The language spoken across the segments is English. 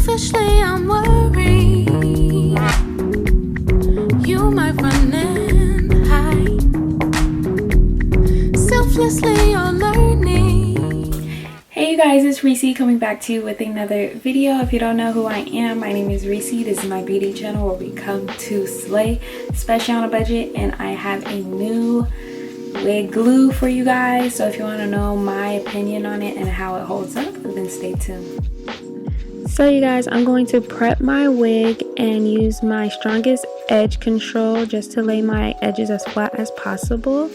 Selfishly, I'm worried you might run and hide. Selflessly, you're learning. Hey you guys, it's Reesie coming back to you with another video. If you don't know who I am, my name is Reesie. This is my beauty channel where we come to slay, especially on a budget, and I have a new wig glue for you guys. So if you want to know my opinion on it and how it holds up, then stay tuned. So you guys, I'm going to prep my wig and use my strongest edge control just to lay my edges as flat as possible,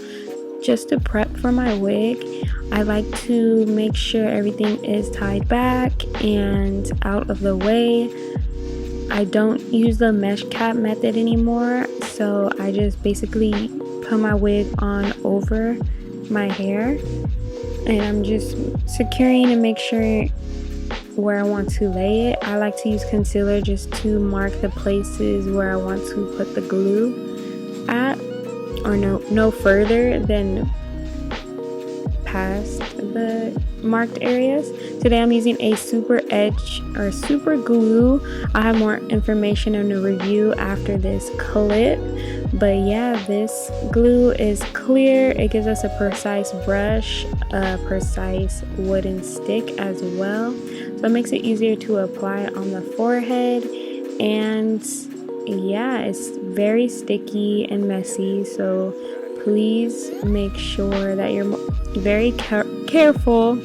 just to prep for my wig. I like to make sure everything is tied back and out of the way. I don't use the mesh cap method anymore, so I just basically put my wig on over my hair, and I'm just securing and make sure where I want to lay it. I like to use concealer just to mark the places where I want to put the glue at, or no further than past the marked areas. Today I'm using a super edge or super glue. I'll have more information in the review after this clip, but yeah, this glue is clear. It gives us a precise brush, a precise wooden stick as well, so it makes it easier to apply on the forehead. And yeah, it's very sticky and messy, so please make sure that you're very careful.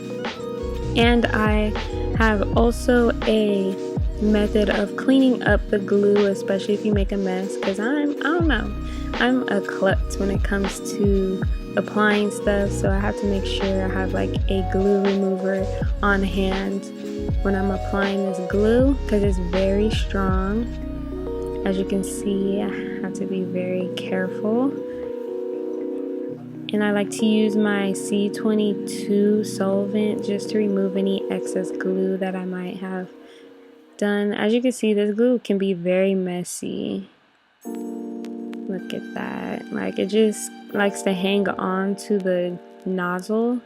And I have also a method of cleaning up the glue, especially if you make a mess, because I don't know, I'm a klutz when it comes to applying stuff, so I have to make sure I have like a glue remover on hand when I'm applying this glue, because it's very strong. As you can see, I have to be very careful. And I like to use my C22 solvent just to remove any excess glue that I might have done. As you can see, this glue can be very messy. Look at that. Like, it just likes to hang on to the nozzle.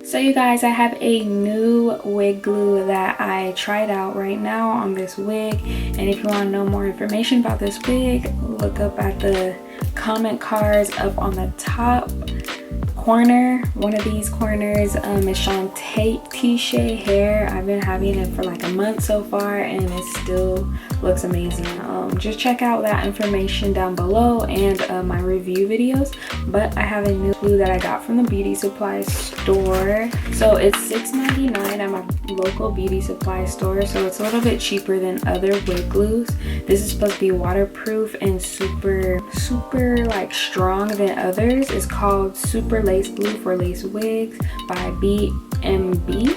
So you guys, I have a new wig glue that I tried out right now on this wig, and if you want to know more information about this wig, look up at the comment cards up on the top corner. One of these corners is CHANTICHE hair. I've been having it for like a month so far, and it still looks amazing. Just check out that information down below and my review videos. But I have a new glue that I got from the beauty supply store. So it's $6.99 at my local beauty supply store, so it's a little bit cheaper than other wig glues. This is supposed to be waterproof and super like strong than others. It's called Super Lace Glue for Lace Wigs by B&B,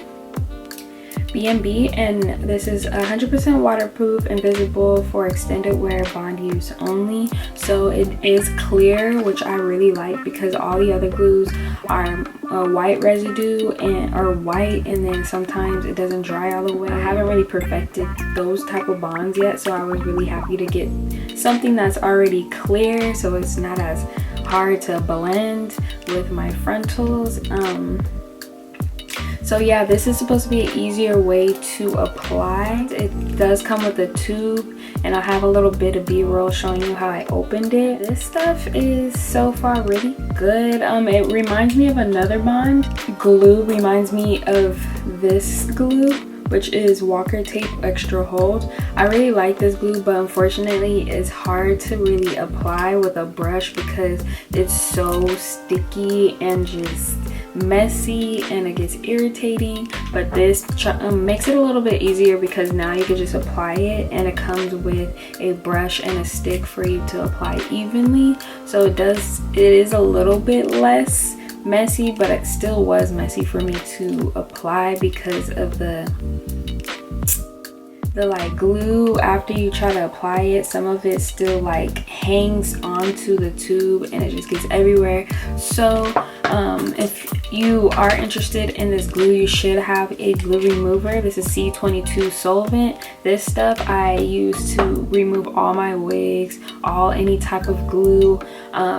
and this is 100% waterproof, invisible for extended wear, bond use only. So it is clear, which I really like, because all the other glues are white residue or white, and then sometimes it doesn't dry all the way. I haven't really perfected those type of bonds yet, so I was really happy to get something that's already clear, so it's not as hard to blend with my frontals. So yeah, this is supposed to be an easier way to apply. It does come with a tube, and I'll have a little bit of b-roll showing you how I opened it. This stuff is so far really good. It reminds me of another bond glue, reminds me of this glue, which is Walker Tape Extra Hold. I really like this glue, but unfortunately it's hard to really apply with a brush because it's so sticky and just messy, and it gets irritating. But this makes it a little bit easier, because now you can just apply it, and it comes with a brush and a stick for you to apply evenly. So it is a little bit less messy, but it still was messy for me to apply because of the like glue. After you try to apply it, some of it still like hangs onto the tube, and it just gets everywhere. So if you are interested in this glue, you should have a glue remover. This is C22 solvent. This stuff I use to remove all my wigs, any type of glue.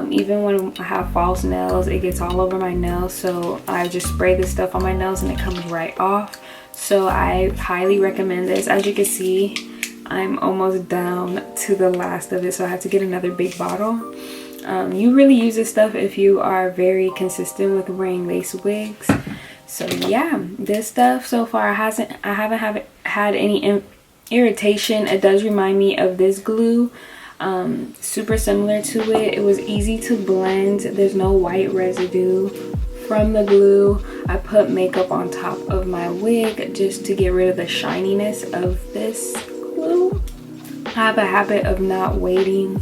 Even when I have false nails, it gets all over my nails, so I just spray this stuff on my nails and it comes right off. So I highly recommend this. As you can see, I'm almost down to the last of it, so I have to get another big bottle. You really use this stuff if you are very consistent with wearing lace wigs. So yeah, this stuff so far I haven't had any irritation. It does remind me of this glue, super similar to it. It was easy to blend. There's no white residue from the glue. I put makeup on top of my wig just to get rid of the shininess of this glue. I have a habit of not waiting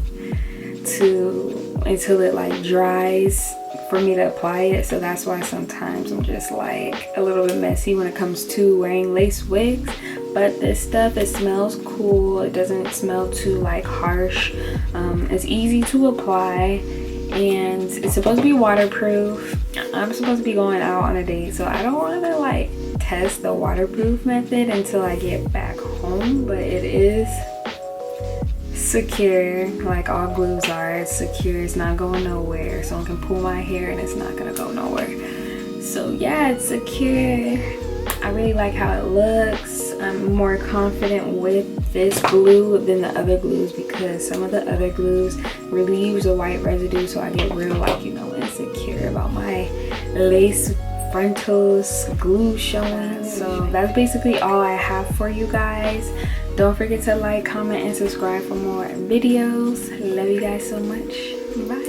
until it like dries for me to apply it, so that's why sometimes I'm just like a little bit messy when it comes to wearing lace wigs. But this stuff, it smells cool. It doesn't smell too like harsh. It's easy to apply, and it's supposed to be waterproof. I'm supposed to be going out on a date, so I don't want to like test the waterproof method until I get back home, but it is secure like all glues are. It's secure, it's not going nowhere. Someone can pull my hair and it's not gonna go nowhere. So yeah, it's secure. I really like how it looks. I'm more confident with this glue than the other glues because some of the other glues relieves the white residue, so I get real like, you know, insecure about my lace frontals glue showing. So that's basically all I have for you guys. Don't forget to like, comment, and subscribe for more videos. Love you guys so much. Bye.